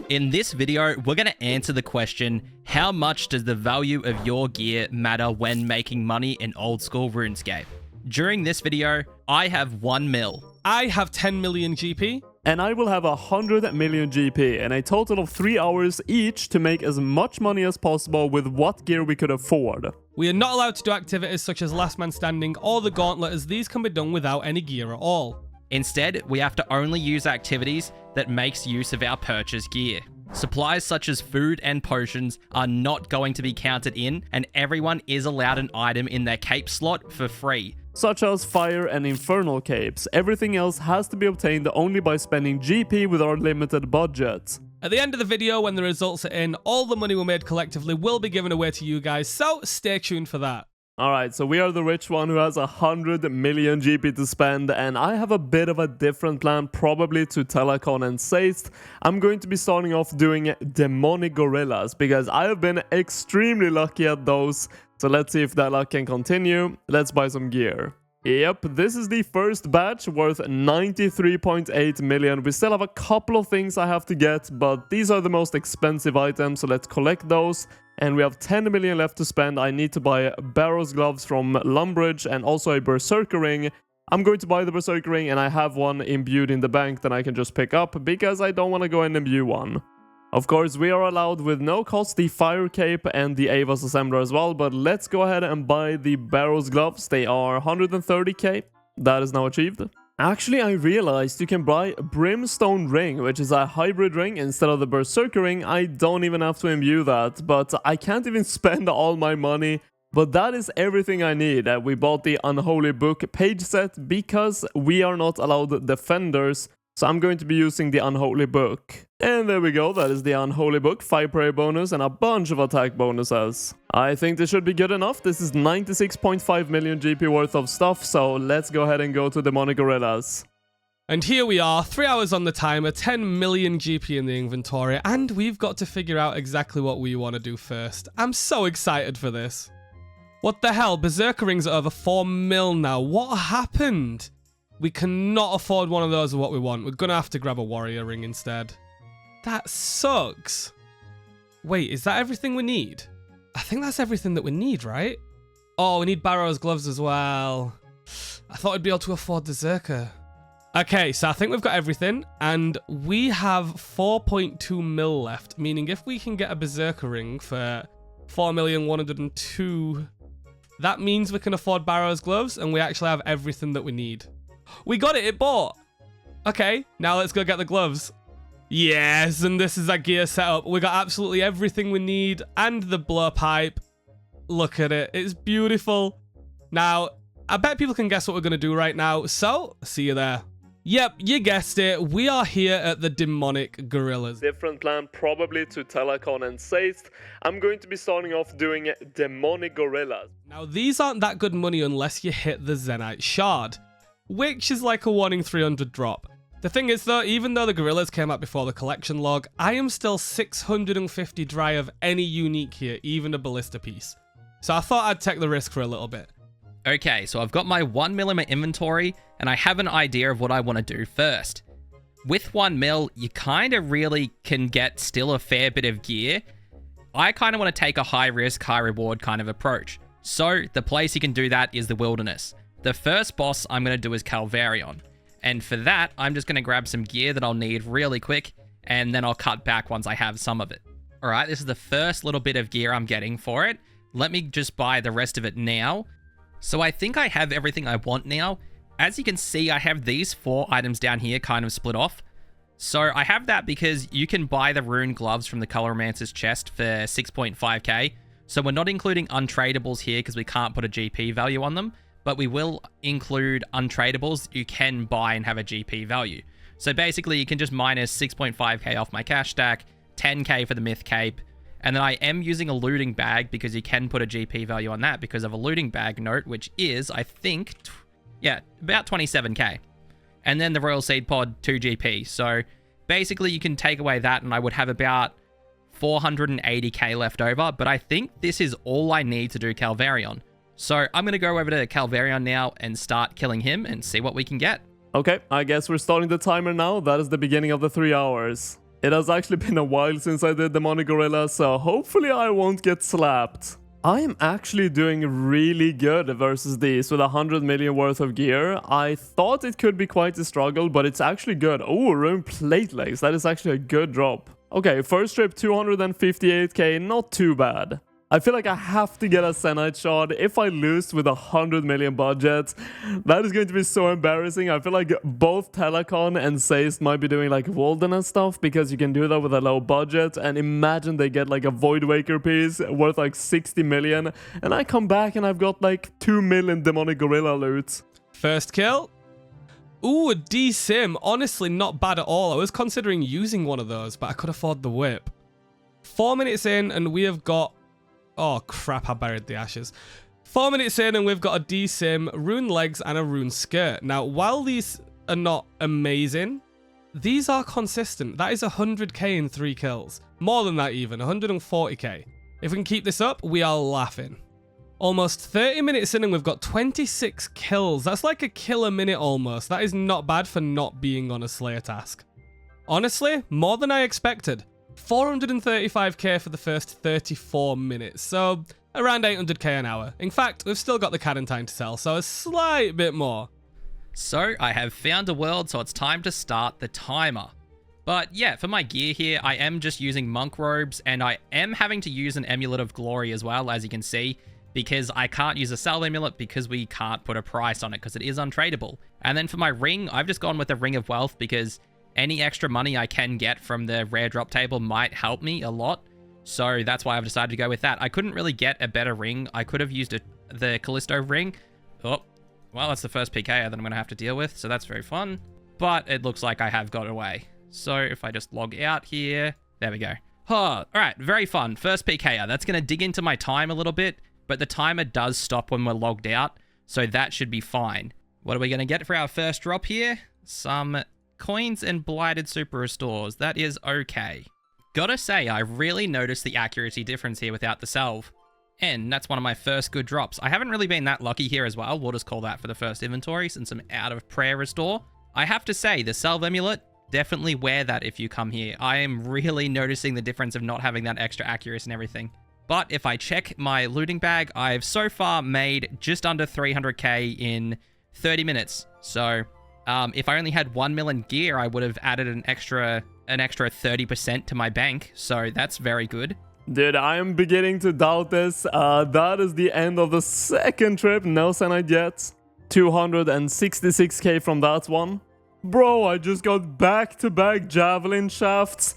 In this video, we're going to answer the question, how much does the value of your gear matter when making money in old school RuneScape? During this video, I have 1 mil. I have 10 million GP. And I will have 100 million GP and a total of 3 hours each to make as much money as possible with what gear we could afford. We are not allowed to do activities such as Last Man Standing or the Gauntlet, as these can be done without any gear at all. Instead, we have to only use activities that makes use of our purchased gear. Supplies such as food and potions are not going to be counted in, and everyone is allowed an item in their cape slot for free. Such as fire and infernal capes. Everything else has to be obtained only by spending GP with our limited budget. At the end of the video, when the results are in, all the money we made collectively will be given away to you guys, so stay tuned for that. Alright, so we are the rich one who has 100 million GP to spend, and I have a bit of a different plan, probably to Telecon and Seist. I'm going to be starting off doing demonic gorillas, because I have been extremely lucky at those. So let's see if that luck can continue. Let's buy some gear. Yep, this is the first batch worth 93.8 million. We still have a couple of things I have to get, but these are the most expensive items, so let's collect those. And we have 10 million left to spend. I need to buy Barrow's gloves from Lumbridge and also a Berserker ring. I'm going to buy the Berserker ring, and I have one imbued in the bank that I can just pick up because I don't want to go and imbue one. Of course, we are allowed with no cost the Fire Cape and the Ava's Assembler as well, but let's go ahead and buy the Barrow's gloves. They are 130k. That is now achieved. Actually, I realized you can buy Brimstone Ring, which is a hybrid ring instead of the Berserker ring. I don't even have to imbue that, but I can't even spend all my money. But that is everything I need. We bought the Unholy Book page set because we are not allowed defenders. So I'm going to be using the Unholy Book. And there we go, that is the Unholy Book, 5 prayer bonus and a bunch of attack bonuses. I think this should be good enough. This is 96.5 million GP worth of stuff, so let's go ahead and go to Demonic Gorillas. And here we are, 3 hours on the timer, 10 million GP in the inventory, and we've got to figure out exactly what we want to do first. I'm so excited for this. What the hell, Berserker rings are over 4 mil now. What happened? We cannot afford one of those of what we want. We're going to have to grab a warrior ring instead. That sucks. Wait, is that everything we need? I think that's everything that we need, right? Oh, we need Barrow's gloves as well. I thought I'd be able to afford the Berserker. Okay, so I think we've got everything, and we have 4.2 mil left, meaning if we can get a Berserker ring for 4,102,000, that means we can afford Barrow's gloves, and we actually have everything that we need. We got it, it bought. Okay, now let's go get the gloves. Yes, and this is our gear setup. We got absolutely everything we need and the blowpipe. Look at it, it's beautiful. Now, I bet people can guess what we're going to do right now, so see you there. Yep, you guessed it, we are here at the Demonic Gorillas. Different plan, probably to Telecon and Seist. I'm going to be starting off doing Demonic Gorillas. Now, these aren't that good money unless you hit the Zenite Shard, which is like a 1 in 300 drop. The thing is though, even though the gorillas came out before the collection log, I am still 650 dry of any unique here, even a ballista piece. So I thought I'd take the risk for a little bit. Okay, so I've got my 1 mil in my inventory, and I have an idea of what I want to do first. With 1 mil, you kind of really can get still a fair bit of gear. I kind of want to take a high risk, high reward kind of approach. So the place you can do that is the wilderness. The first boss I'm going to do is Calvarion. And for that, I'm just going to grab some gear that I'll need really quick, and then I'll cut back once I have some of it. Alright, this is the first little bit of gear I'm getting for it. Let me just buy the rest of it now. So I think I have everything I want now. As you can see, I have these 4 items down here kind of split off. So I have that because you can buy the rune gloves from the Coloromancer's chest for 6.5k. So we're not including untradables here because we can't put a GP value on them. But we will include untradables you can buy and have a GP value. So basically, you can just minus 6.5k off my cash stack, 10k for the myth cape, and then I am using a looting bag because you can put a GP value on that because of a looting bag note, which is, I think, yeah, about 27k. And then the Royal Seed Pod, 2 GP. So basically, you can take away that, and I would have about 480k left over, but I think this is all I need to do Calvarion. So I'm going to go over to Calvarion now and start killing him and see what we can get. Okay, I guess we're starting the timer now. That is the beginning of the 3 hours. It has actually been a while since I did Demonic Gorilla, so hopefully I won't get slapped. I am actually doing really good versus these with 100 million worth of gear. I thought it could be quite a struggle, but it's actually good. Oh, rune plate legs. That is actually a good drop. Okay, first trip 258k, not too bad. I feel like I have to get a Zenite shard. If I lose with 100 million budget, that is going to be so embarrassing. I feel like both Telecon and Seist might be doing like Walden and stuff because you can do that with a low budget. And imagine they get like a Void Waker piece worth like 60 million. And I come back and I've got like 2 million Demonic Gorilla loot. First kill. Ooh, a D-Sim. Honestly, not bad at all. I was considering using one of those, but I could afford the whip. 4 minutes in and we have got... Oh, crap, I buried the ashes. 4 minutes in and we've got a D-Sim, rune legs, and a rune skirt. Now, while these are not amazing, these are consistent. That is 100k in 3 kills. More than that even, 140k. If we can keep this up, we are laughing. Almost 30 minutes in and we've got 26 kills. That's like a kill a minute almost. That is not bad for not being on a Slayer task. Honestly, more than I expected. 435k for the first 34 minutes, so around 800k an hour. In fact, we've still got the cannon time to sell, so a slight bit more. So I have found a world, so it's time to start the timer. But yeah, for my gear here, I am just using monk robes, and I am having to use an amulet of glory as well, as you can see, because I can't use a salve amulet because we can't put a price on it because it is untradeable. And then for my ring, I've just gone with the ring of wealth because any extra money I can get from the rare drop table might help me a lot. So that's why I've decided to go with that. I couldn't really get a better ring. I could have used the Callisto ring. Oh, well, that's the first PK that I'm going to have to deal with. So that's very fun. But it looks like I have got away. So if I just log out here, there we go. Oh, all right, very fun. First PK. That's going to dig into my time a little bit. But the timer does stop when we're logged out. So that should be fine. What are we going to get for our first drop here? Some coins and blighted super restores. That is okay. Gotta say, I really noticed the accuracy difference here without the salve. And that's one of my first good drops. I haven't really been that lucky here as well. We'll just call that for the first inventory since I'm out of prayer restore. I have to say, the salve amulet, definitely wear that if you come here. I am really noticing the difference of not having that extra accuracy and everything. But if I check my looting bag, I've so far made just under 300k in 30 minutes. So if I only had 1 million gear, I would have added an extra 30% to my bank. So that's very good. Dude, I am beginning to doubt this. That is the end of the second trip. No Zenite yet. 266k from that one. Bro, I just got back-to-back javelin shafts.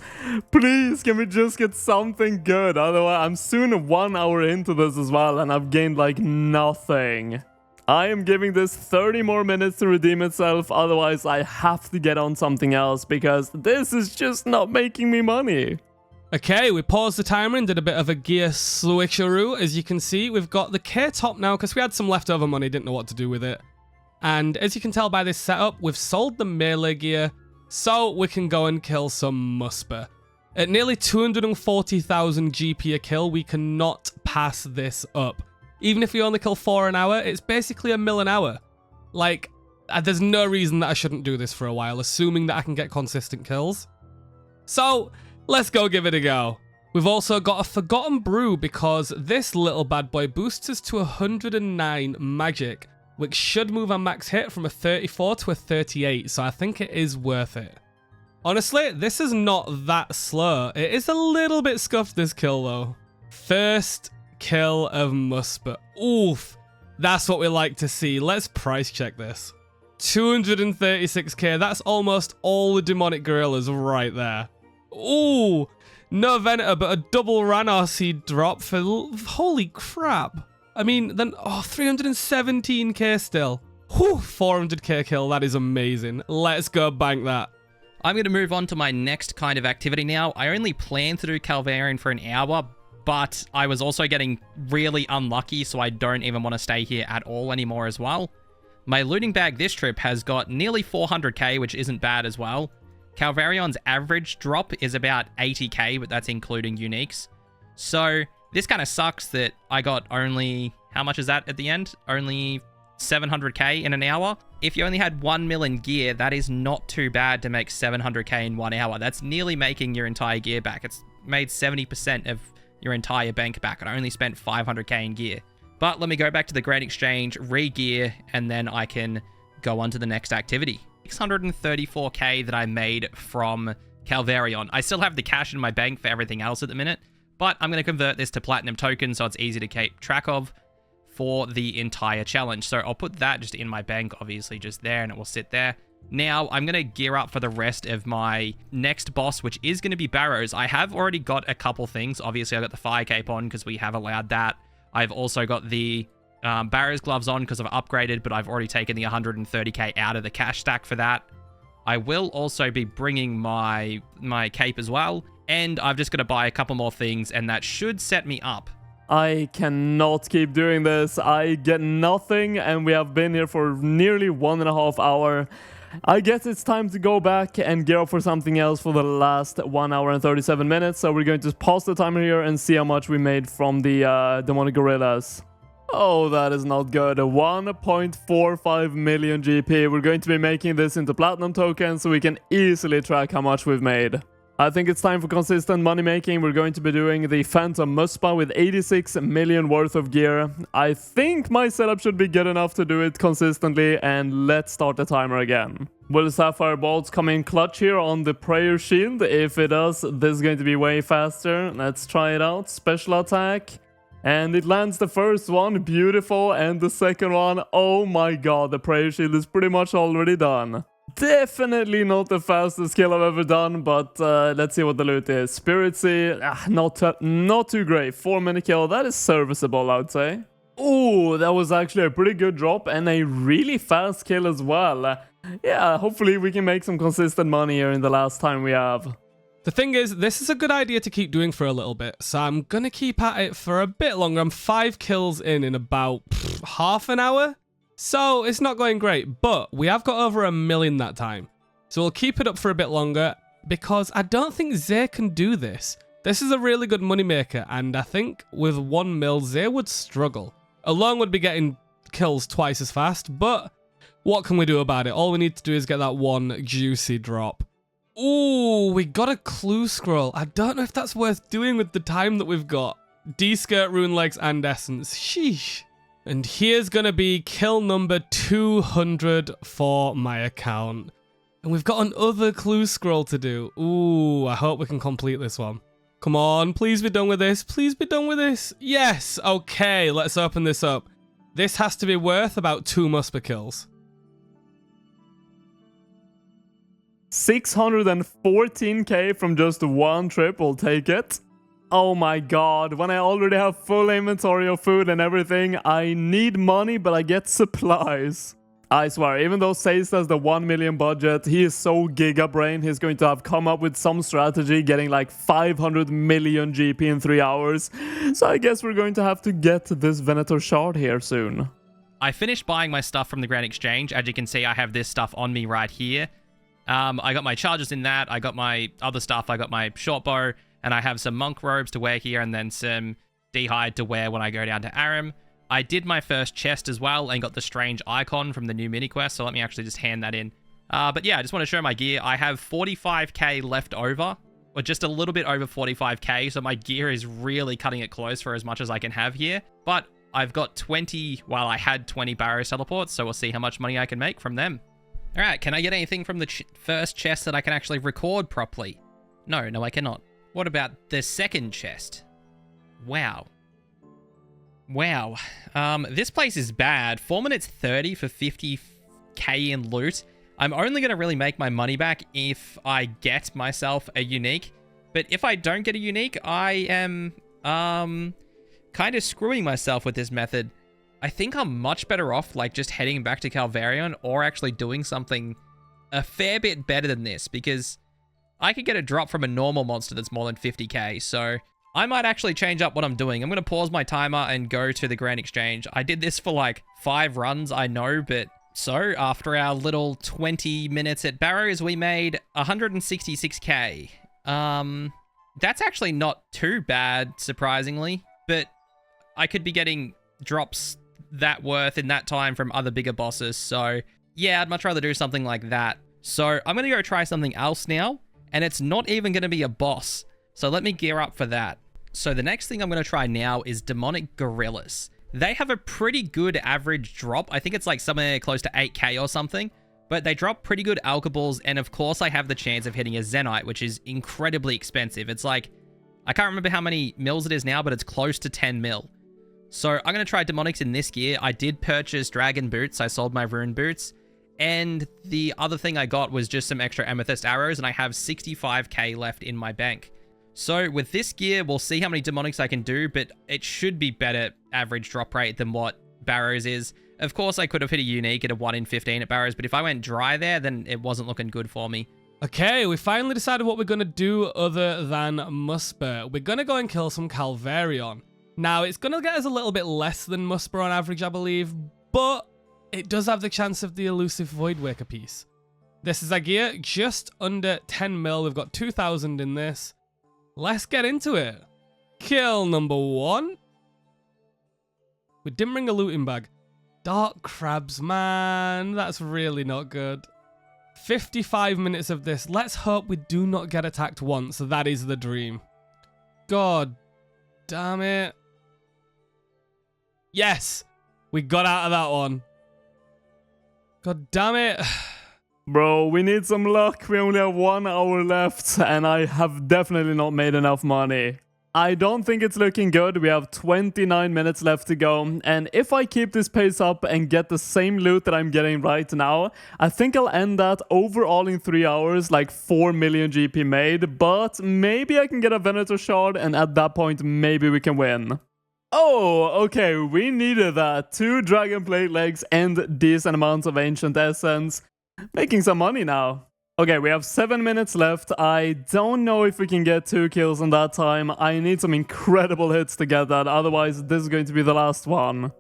Please, can we just get something good? Otherwise, I'm soon 1 hour into this as well, and I've gained like nothing. I am giving this 30 more minutes to redeem itself, otherwise I have to get on something else because this is just not making me money. Okay, we paused the timer and did a bit of a gear switcheroo. As you can see, we've got the K top now because we had some leftover money, didn't know what to do with it. And as you can tell by this setup, we've sold the melee gear so we can go and kill some Musper. At nearly 240,000 GP a kill, we cannot pass this up. Even if we only kill 4 an hour, it's basically a mil an hour. Like, there's no reason that I shouldn't do this for a while, assuming that I can get consistent kills. So, let's go give it a go. We've also got a Forgotten Brew because this little bad boy boosts us to 109 magic, which should move our max hit from a 34 to a 38, so I think it is worth it. Honestly, this is not that slow. It is a little bit scuffed, this kill, though. First kill of Musper. Oof. That's what we like to see. Let's price check this. 236k. That's almost all the demonic gorillas right there. Ooh. No Venator, but a double Ranar seed drop for... Holy crap. I mean, then... Oh, 317k still. Whew. 400k kill. That is amazing. Let's go bank that. I'm going to move on to my next kind of activity now. I only planned to do Calvarian for an hour, but I was also getting really unlucky, so I don't even want to stay here at all anymore as well. My looting bag this trip has got nearly 400k, which isn't bad as well. Calvarion's average drop is about 80k, but that's including uniques. So this kind of sucks that I got only... How much is that at the end? Only 700k in an hour. if you only had 1 mil in gear, that is not too bad to make 700k in 1 hour. That's nearly making your entire gear back. It's made 70% of your entire bank back, and I only spent 500k in gear. But let me go back to the Grand Exchange, re-gear, and then I can go on to the next activity. 634k that I made from Calvarion. I still have the cash in my bank for everything else at the minute, but I'm going to convert this to platinum tokens so it's easy to keep track of for the entire challenge. So I'll put that just in my bank, obviously just there, and it will sit there. Now I'm going to gear up for the rest of my next boss, which is going to be Barrows. I have already got a couple things. Obviously I got the fire cape on because we have allowed that. I've also got the Barrows gloves on because I've upgraded, but I've already taken the 130k out of the cash stack for that. I will also be bringing my cape as well, and I've just got to buy a couple more things, and that should set me up. I cannot keep doing this. I get nothing, and we have been here for nearly 1.5 hours. I guess it's time to go back and gear up for something else for the last 1 hour and 37 minutes. So we're going to pause the timer here and see how much we made from the demonic gorillas. Oh, that is not good. 1.45 million GP. We're going to be making this into platinum tokens so we can easily track how much we've made. I think it's time for consistent money making. We're going to be doing the Phantom Muspa with 86 million worth of gear. I think my setup should be good enough to do it consistently, and let's start the timer again. Will Sapphire Bolts come in clutch here on the Prayer Shield? If it does, this is going to be way faster. Let's try it out. Special attack. And it lands the first one, beautiful, and the second one, oh my god, the Prayer Shield is pretty much already done. Definitely not the fastest kill I've ever done, but let's see what the loot is. Spirit Sea, not too great. 4-minute kill, that is serviceable, I would say. Ooh, that was actually a pretty good drop and a really fast kill as well. Yeah, hopefully we can make some consistent money here in the last time we have. The thing is, this is a good idea to keep doing for a little bit, so I'm going to keep at it for a bit longer. I'm 5 kills in about half an hour, so it's not going great, but we have got over 1 million that time. So we'll keep it up for a bit longer, because I don't think Zay can do this. This is a really good moneymaker, and I think with 1 mil, Zay would struggle. Alone would be getting kills twice as fast, but what can we do about it? All we need to do is get that one juicy drop. Ooh, we got a clue scroll. I don't know if that's worth doing with the time that we've got. D-skirt, rune legs, and essence. Sheesh. And here's gonna be kill number 200 for my account. And we've got another clue scroll to do. Ooh, I hope we can complete this one. Come on, please be done with this. Please be done with this. Yes, okay, let's open this up. This has to be worth about 2 Muspa kills. 614k from just one trip, we'll take it. Oh my god, when I already have full inventory of food and everything, I need money, but I get supplies. I swear, even though Sace has the 1 million budget, he is so giga brain, he's going to have come up with some strategy getting like 500 million GP in 3 hours. So I guess we're going to have to get this Venator shard here soon. I finished buying my stuff from the Grand Exchange. As you can see, I have this stuff on me right here. I got my charges in that, I got my other stuff, I got my short bow, and I have some monk robes to wear here, and then some d'hide to wear when I go down to Aram. I did my first chest as well, and got the strange icon from the new mini quest, so let me actually just hand that in. But yeah, I just want to show my gear. I have 45k left over, or just a little bit over 45k, so my gear is really cutting it close for as much as I can have here. But I've got 20, well, I had 20 Barrows teleports, so we'll see how much money I can make from them. All right, can I get anything from the first chest that I can actually record properly? No, I cannot. What about the second chest? Wow. This place is bad. 4 minutes 30 for 50k in loot. I'm only going to really make my money back if I get myself a unique. But if I don't get a unique, I am kind of screwing myself with this method. I think I'm much better off like just heading back to Calvarion or actually doing something a fair bit better than this, because I could get a drop from a normal monster that's more than 50k. So I might actually change up what I'm doing. I'm going to pause my timer and go to the Grand Exchange. I did this for like 5 runs, I know, but so after our little 20 minutes at Barrows, we made 166k. That's actually not too bad, surprisingly, but I could be getting drops that worth in that time from other bigger bosses. So yeah, I'd much rather do something like that. So I'm going to go try something else now, and it's not even going to be a boss. So let me gear up for that. So the next thing I'm going to try now is demonic gorillas. They have a pretty good average drop. I think it's like somewhere close to 8k or something, but they drop pretty good alkaballs, and of course I have the chance of hitting a Zenite, which is incredibly expensive. It's like, I can't remember how many mils it is now, but it's close to 10 mil. So I'm going to try demonics in this gear. I did purchase dragon boots. I sold my rune boots. And the other thing I got was just some extra amethyst arrows, and I have 65k left in my bank. So with this gear, we'll see how many demonics I can do, but it should be better average drop rate than what Barrows is. Of course, I could have hit a unique at a 1 in 15 at Barrows, but if I went dry there, then it wasn't looking good for me. Okay, we finally decided what we're going to do other than Musper. We're going to go and kill some Calvarion. Now, it's going to get us a little bit less than Musper on average, I believe, but it does have the chance of the elusive Voidwaker piece. This is our gear, just under 10 mil. We've got 2,000 in this. Let's get into it. Kill number 1. We didn't bring a looting bag. Dark crabs, man. That's really not good. 55 minutes of this. Let's hope we do not get attacked once. That is the dream. God damn it. Yes. We got out of that one. God damn it. Bro, we need some luck. We only have 1 hour left, and I have definitely not made enough money. I don't think it's looking good. We have 29 minutes left to go, and if I keep this pace up and get the same loot that I'm getting right now, I think I'll end that overall in 3 hours, like 4 million GP made, but maybe I can get a Venator shard, and at that point, maybe we can win. Oh, okay, we needed that. 2 dragon plate legs and decent amounts of ancient essence. Making some money now. Okay, we have 7 minutes left. I don't know if we can get 2 kills in that time. I need some incredible hits to get that, otherwise this is going to be the last one.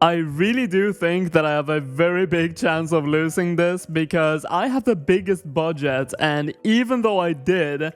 I really do think that I have a very big chance of losing this because I have the biggest budget, and even though I did,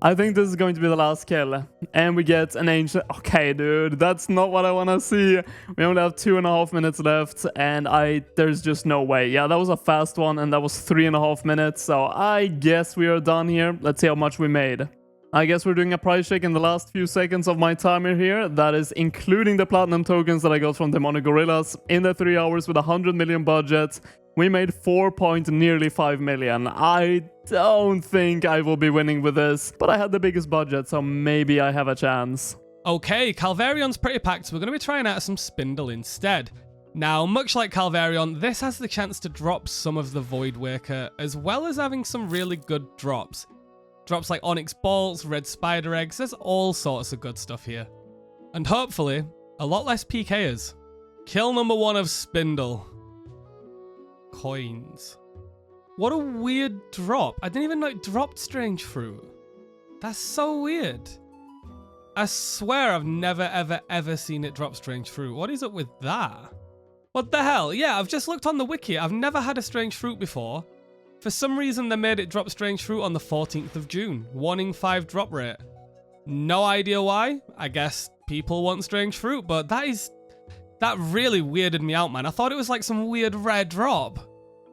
I think this is going to be the last kill. And we get an ancient... Okay, dude, that's not what I want to see. We only have 2.5 minutes left, and there's just no way. Yeah, that was a fast one, and that was 3.5 minutes, so I guess we are done here. Let's see how much we made. I guess we're doing a price check in the last few seconds of my timer here. That is including the platinum tokens that I got from Demonic Gorillas. In the 3 hours with 100 million budget, we made nearly 5 million. I don't think I will be winning with this, but I had the biggest budget, so maybe I have a chance. Okay, Calvarion's pretty packed, so we're going to be trying out some Spindle instead. Now, much like Calvarion, this has the chance to drop some of the Voidwaker, as well as having some really good drops. Drops like Onyx Bolts, Red Spider Eggs, there's all sorts of good stuff here. And hopefully, a lot less PKers. Kill number 1 of Spindle. Coins. What a weird drop. I didn't even know it dropped Strange Fruit. That's so weird. I swear I've never ever seen it drop Strange Fruit. What is up with that? What the hell? Yeah, I've just looked on the wiki. I've never had a Strange Fruit before. For some reason they made it drop Strange Fruit on the 14th of June. 1 in 5 drop rate. No idea why. I guess people want Strange Fruit, but that really weirded me out, man. I thought it was like some weird rare drop.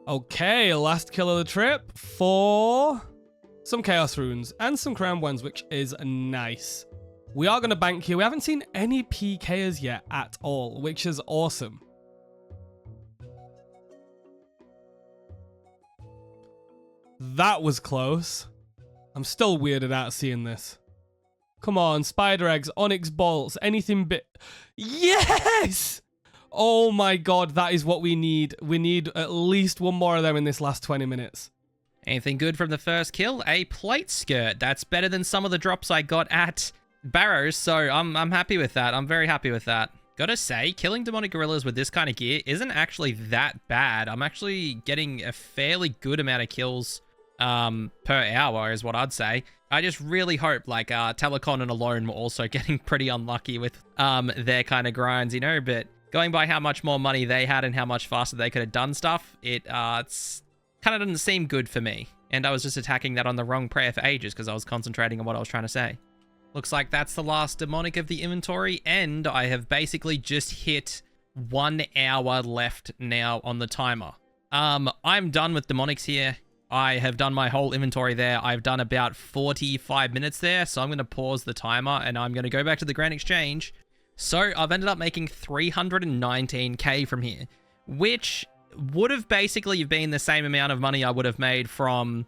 Okay, last kill of the trip for some Chaos Runes and some Crown Wens, which is nice. We are going to bank here. We haven't seen any PKers yet at all, which is awesome. That was close. I'm still weirded out seeing this. Come on, Spider Eggs, Onyx Bolts, anything bit... Yes! Oh my god, that is what we need. We need at least 1 more of them in this last 20 minutes. Anything good from the first kill? A plate skirt. That's better than some of the drops I got at Barrows, so I'm happy with that. I'm very happy with that. Gotta say, killing demonic gorillas with this kind of gear isn't actually that bad. I'm actually getting a fairly good amount of kills per hour is what I'd say. I just really hope like Telecon and Alone were also getting pretty unlucky with their kind of grinds, you know, but going by how much more money they had and how much faster they could have done stuff, it's kind of doesn't seem good for me. And I was just attacking that on the wrong prayer for ages because I was concentrating on what I was trying to say. Looks like that's the last demonic of the inventory, and I have basically just hit 1 hour left now on the timer. I'm done with demonics here. I have done my whole inventory there. I've done about 45 minutes there, so I'm going to pause the timer and I'm going to go back to the Grand Exchange. So I've ended up making 319k from here, which would have basically been the same amount of money I would have made from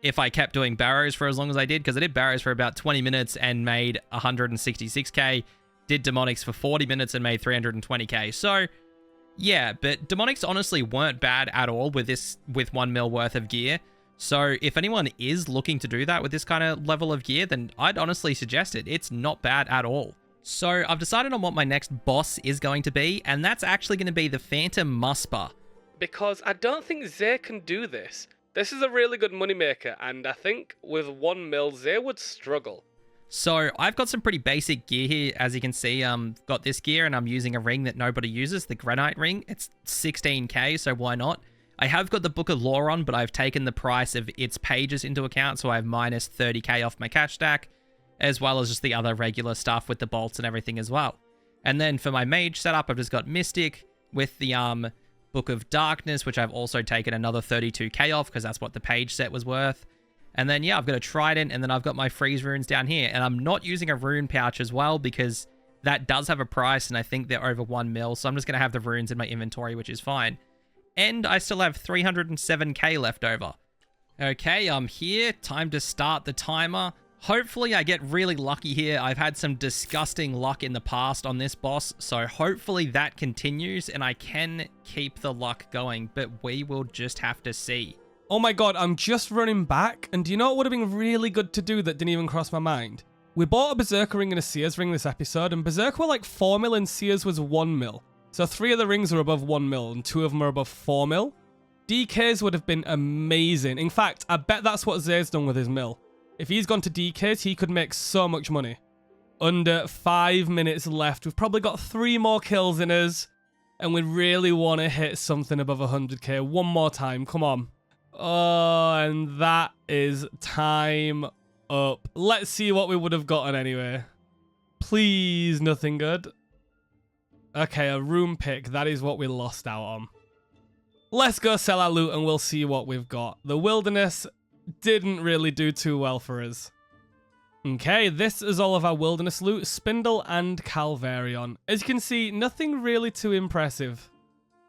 if I kept doing barrows for as long as I did, because I did barrows for about 20 minutes and made 166k, did demonics for 40 minutes and made 320k. So yeah, but demonics honestly weren't bad at all with 1 mil worth of gear. So if anyone is looking to do that with this kind of level of gear, then I'd honestly suggest it. It's not bad at all. So I've decided on what my next boss is going to be, and that's actually going to be the Phantom Musper. Because I don't think Zay can do this. This is a really good moneymaker, and I think with 1 mil, Zay would struggle. So I've got some pretty basic gear here. As you can see, got this gear and I'm using a ring that nobody uses, the granite ring. It's 16k, so why not? I have got the Book of Lore on, but I've taken the price of its pages into account, so I have minus 30k off my cash stack, as well as just the other regular stuff with the bolts and everything as well. And then for my mage setup, I've just got Mystic with the Book of Darkness, which I've also taken another 32k off because that's what the page set was worth. And then, yeah, I've got a trident, and then I've got my freeze runes down here. And I'm not using a rune pouch as well because that does have a price, and I think they're over 1 mil. So I'm just going to have the runes in my inventory, which is fine. And I still have 307k left over. Okay, I'm here. Time to start the timer. Hopefully I get really lucky here. I've had some disgusting luck in the past on this boss, so hopefully that continues and I can keep the luck going, but we will just have to see. Oh my god, I'm just running back, and do you know what would have been really good to do that didn't even cross my mind? We bought a Berserker ring and a Seers ring this episode, and Berserker were like 4 mil and Seers was 1 mil. So 3 of the rings are above 1 mil and 2 of them are above 4 mil. DKs would have been amazing. In fact, I bet that's what Zay's done with his mill. If he's gone to DKs, he could make so much money. Under 5 minutes left. We've probably got 3 more kills in us, and we really want to hit something above 100k. One more time, come on. Oh, and that is time up. Let's see what we would have gotten anyway. Please, nothing good. Okay, a room pick. That is what we lost out on. Let's go sell our loot and we'll see what we've got. The wilderness didn't really do too well for us. Okay, this is all of our wilderness loot. Spindle and Calvarion. As you can see, nothing really too impressive.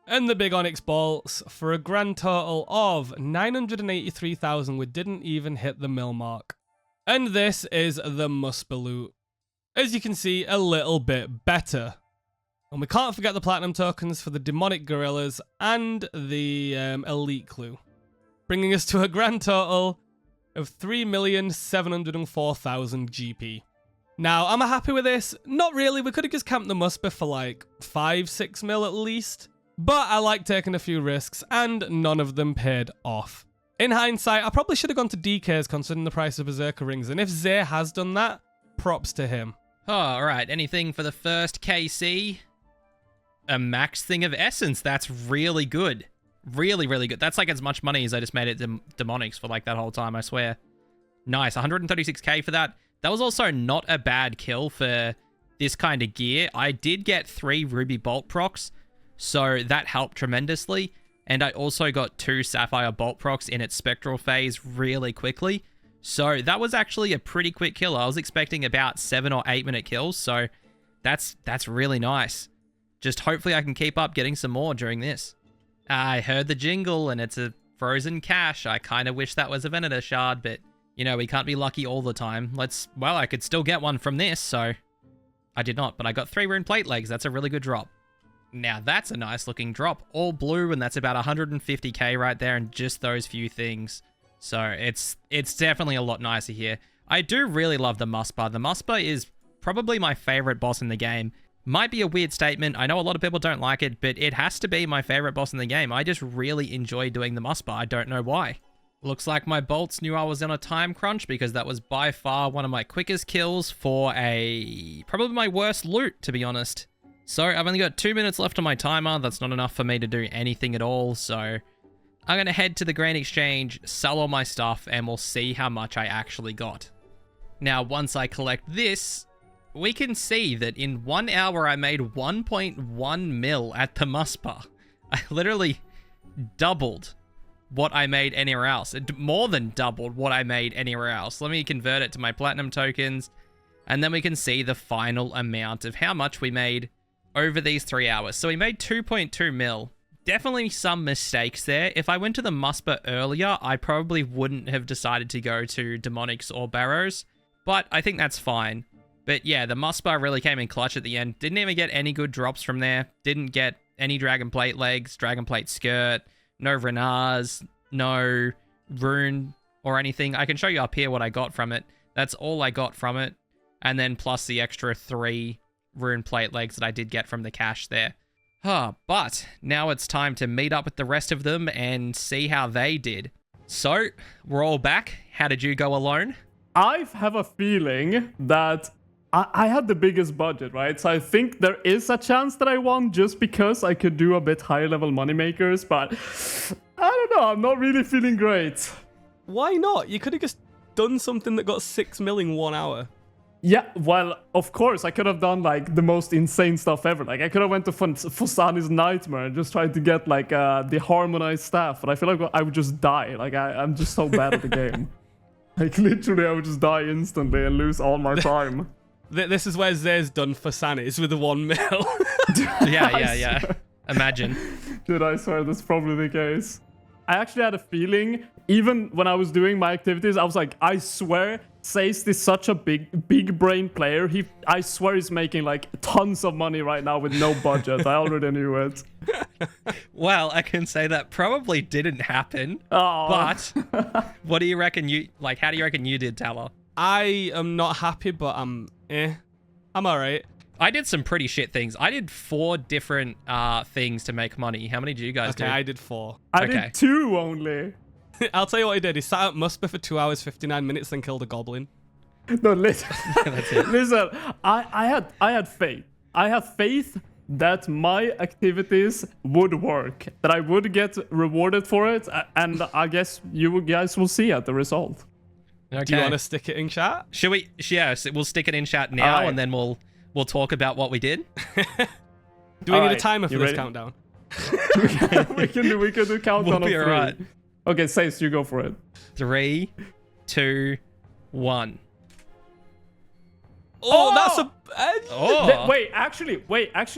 And the big onyx bolts for a grand total of 983,000. We didn't even hit the mil mark. And this is the Musper loot. As you can see, a little bit better. And we can't forget the platinum tokens for the demonic gorillas and the elite clue. Bringing us to a grand total of 3,704,000 GP. Now, am I happy with this? Not really. We could have just camped the Musper for like 5-6 mil at least. But I like taking a few risks, and none of them paid off. In hindsight, I probably should have gone to DKs considering the price of Berserker rings, and if Zay has done that, props to him. Oh, alright, anything for the first KC? A max thing of essence, that's really good. Really, really good. That's like as much money as I just made at demonics for like that whole time, I swear. Nice, 136k for that. That was also not a bad kill for this kind of gear. I did get 3 ruby bolt procs, so that helped tremendously. And I also got 2 sapphire bolt procs in its spectral phase really quickly. So that was actually a pretty quick kill. I was expecting about 7 or 8 minute kills, so that's really nice. Just hopefully I can keep up getting some more during this. I heard the jingle and it's a frozen cache. I kind of wish that was a Venator shard, but you know, we can't be lucky all the time. Well, I could still get one from this, so I did not, but I got 3 rune plate legs. That's a really good drop. Now that's a nice looking drop. All blue, and that's about 150k right there, and just those few things. So it's definitely a lot nicer here. I do really love the Musper. The Musper is probably my favorite boss in the game. Might be a weird statement. I know a lot of people don't like it, but it has to be my favorite boss in the game. I just really enjoy doing the Musper. I don't know why. Looks like my bolts knew I was on a time crunch because that was by far one of my quickest kills for probably my worst loot, to be honest. So I've only got 2 minutes left on my timer. That's not enough for me to do anything at all. So I'm going to head to the Grand Exchange, sell all my stuff, and we'll see how much I actually got. Now, once I collect this, we can see that in 1 hour I made 1.1 mil at the Musper. I literally doubled what I made anywhere else. More than doubled what I made anywhere else. Let me convert it to my platinum tokens, and then we can see the final amount of how much we made over these 3 hours. So we made 2.2 mil. Definitely some mistakes there. If I went to the Musper earlier, I probably wouldn't have decided to go to Demonics or Barrows, but I think that's fine. But yeah, the Musper really came in clutch at the end. Didn't even get any good drops from there. Didn't get any Dragon Plate legs, Dragon Plate skirt, no Renars, no rune or anything. I can show you up here what I got from it. That's all I got from it. And then plus the extra 3 rune plate legs that I did get from the cache there. But now it's time to meet up with the rest of them and see how they did. So, we're all back. How did you go alone? I have a feeling that I had the biggest budget, right? So I think there is a chance that I won just because I could do a bit higher level moneymakers, but I don't know, I'm not really feeling great. Why not? You could have just done something that got 6 mil in 1 hour. Yeah, well, of course, I could have done like the most insane stuff ever. Like I could have went to Fosani's Nightmare and just tried to get like the harmonized staff, but I feel like I would just die. Like I'm just so bad at the game. Like literally, I would just die instantly and lose all my time. This is where Zay's done Fosani's with the 1 mil. Yeah. Imagine. Dude, I swear that's probably the case. I actually had a feeling, even when I was doing my activities, I was like, I swear, Seist is such a big brain player. I swear he's making like tons of money right now with no budget. I already knew it. Well, I can say that probably didn't happen. Oh. But what do you reckon how do you reckon you did, Taylor? I am not happy, but I'm alright. I did some pretty shit things. I did 4 different things to make money. How many did you guys do? Okay, I did 4. I did 2 only. I'll tell you what he did. He sat at Musper for 2 hours, 59 minutes, then killed a goblin. No, listen. That's it. Listen, I had faith. I had faith that my activities would work, that I would get rewarded for it, and I guess you guys will see the result. Okay. Do you want to stick it in chat? Should we? Yes, we'll stick it in chat now, Alright. and then we'll talk about what we did. Do we need a Alright, timer for you this ready? countdown? we can do countdown We'll be of 3. alright. Okay, Seist, you go for it. 3, 2, 1. Oh, that's a... Oh, Wait, actually,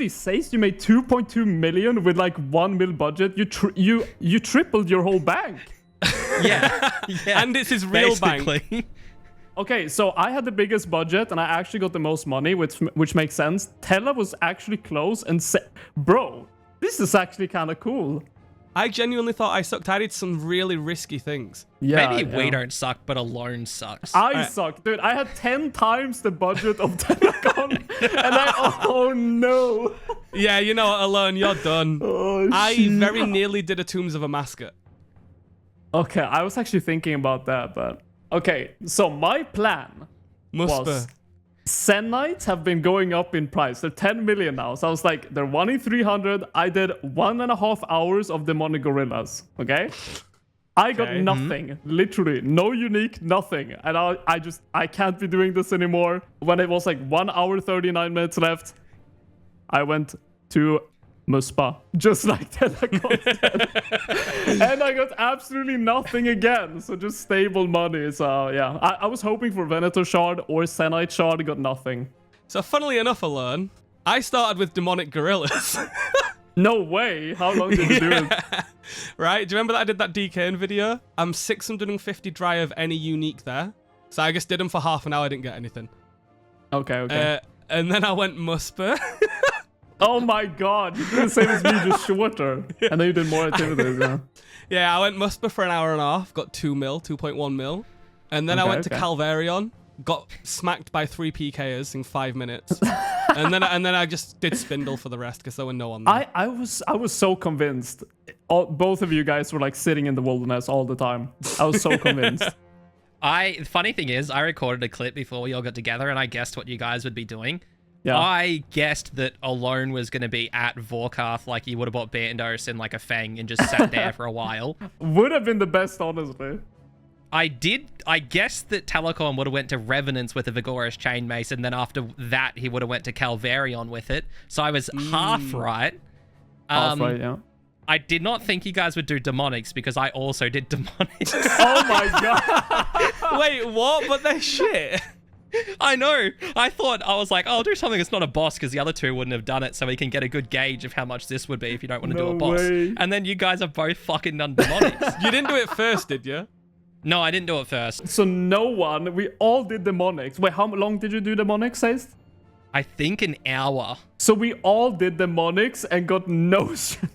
Seist, you made 2.2 million with like 1 mil budget. You tripled your whole bank. yeah. And it's his real bank. Basically. Okay, so I had the biggest budget and I actually got the most money, which makes sense. Tella was actually close and bro, this is actually kind of cool. I genuinely thought I sucked. I did some really risky things. Yeah, Maybe we don't suck, but alone sucks. I suck, dude. I had 10 times the budget of Telecom, and oh no. Yeah, you know what, Alone, you're done. Oh, I shit. very nearly did a Tombs of a Mascot. Okay, I was actually thinking about that, but okay. So my plan Musper. was Zenites have been going up in price. They're 10 million now. So I was like, they're 1 in 300. I did 1.5 hours of demonic gorillas. Okay. I got Okay. nothing, literally no unique, nothing. And I can't be doing this anymore. When it was like 1 hour, 39 minutes left, I went to Muspa, just like Telecom said. And I got absolutely nothing again. So just stable money. So yeah, I was hoping for Venator Shard or Zenite Shard, got nothing. So funnily enough, Alone, I started with demonic gorillas. No way. How long did you do it? Right? Do you remember that I did that DKN video? I'm 650 dry of any unique there. So I just did them for half an hour. I didn't get anything. Okay. And then I went Musper. Oh my god, you did the same as me, just shorter. And then you did more activities, yeah. Yeah, I went Musper for an hour and a half, got 2 mil, 2.1 mil. And then I Okay, went to okay. Calvarion, got smacked by 3 PKers in 5 minutes. and then I just did Spindle for the rest because there were no on there. I was so convinced. Both of you guys were like sitting in the wilderness all the time. I was so convinced. The funny thing is, I recorded a clip before we all got together, and I guessed what you guys would be doing. Yeah. I guessed that Alone was going to be at Vorkath, like he would have bought Bandos and like a Fang and just sat there for a while. Would have been the best, honestly. I guessed that Telecom would have went to Revenants with a Vigorous Chainmace, and then after that he would have went to Calvarion with it. So I was half right. Half right, yeah. I did not think you guys would do demonics because I also did demonics. Oh my god. Wait, what? But they're shit. I know. I was like, I'll do something that's not a boss because the other two wouldn't have done it, so we can get a good gauge of how much this would be if you don't want to do a boss. Way. And then you guys have both fucking done demonics. You didn't do it first, did you? No, I didn't do it first. So we all did demonics. Wait, how long did you do demonics, Seist? I think an hour. So we all did demonics and got no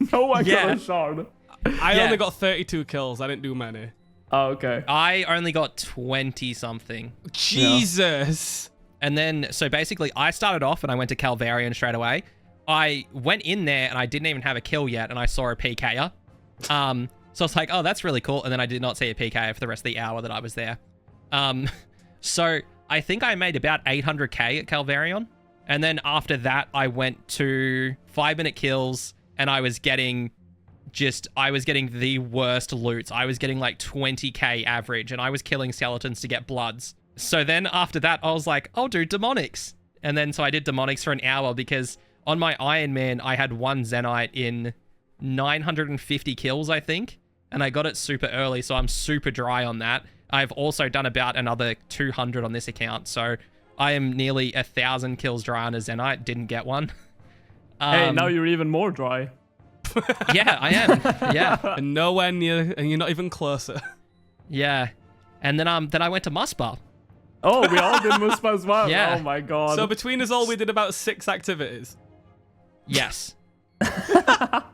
one got a shard. I only got 32 kills. I didn't do many. Oh, okay. I only got 20 something. Jesus. And then, so basically I started off and I went to Calvarian straight away. I went in there and I didn't even have a kill yet and I saw a PKer. So I was like, oh, that's really cool. And then I did not see a PKer for the rest of the hour that I was there. So I think I made about 800k at Calvarion. And then after that, I went to 5-minute kills and I was getting the worst loots. I was getting like 20k average and I was killing skeletons to get bloods. So then after that, I was like, I'll do demonics. And then so I did demonics for an hour because on my Iron Man, I had one Zenite in 950 kills, I think. And I got it super early, so I'm super dry on that. I've also done about another 200 on this account, so I am nearly 1,000 kills dry on a Zenite. Didn't get one. Hey, now you're even more dry. Yeah, I am. Yeah. And nowhere near, and you're not even closer. Yeah. And then I went to Muspa. Oh, we all did Muspa as well. Yeah. Oh my god. So between us all, we did about 6 activities. Yes.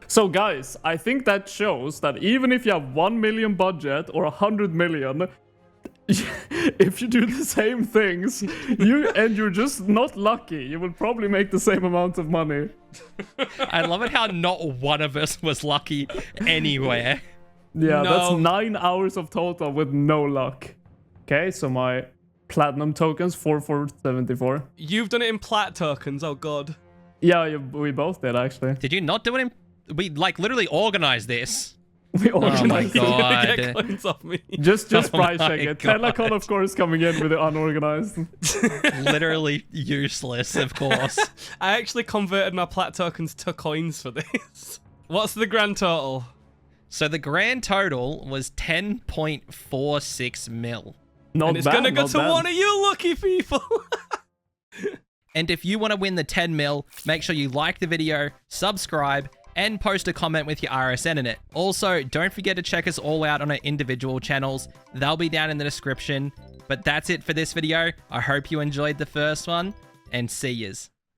So guys, I think that shows that even if you have 1 million budget or 100 million, if you do the same things, you're just not lucky, you will probably make the same amount of money. I love it how not one of us was lucky anywhere. Yeah, No. that's 9 hours of total with no luck. Okay, so my platinum tokens 4474. You've done it in plat tokens. Oh god. Yeah, we both did actually. Did you not do it in... We, like, literally organized this. We Oh my organized it. god. Get coins off me. Just Oh price my check it. God. Telecon, of course, coming in with the unorganized. Literally useless, of course. I actually converted my plat tokens to coins for this. What's the grand total? So the grand total was 10.46 mil. Not And it's bad, gonna go not to bad. one of you lucky people. And if you want to win the 10 mil, make sure you like the video, subscribe, and post a comment with your RSN in it. Also, don't forget to check us all out on our individual channels. They'll be down in the description. But that's it for this video. I hope you enjoyed the first one, and see yous.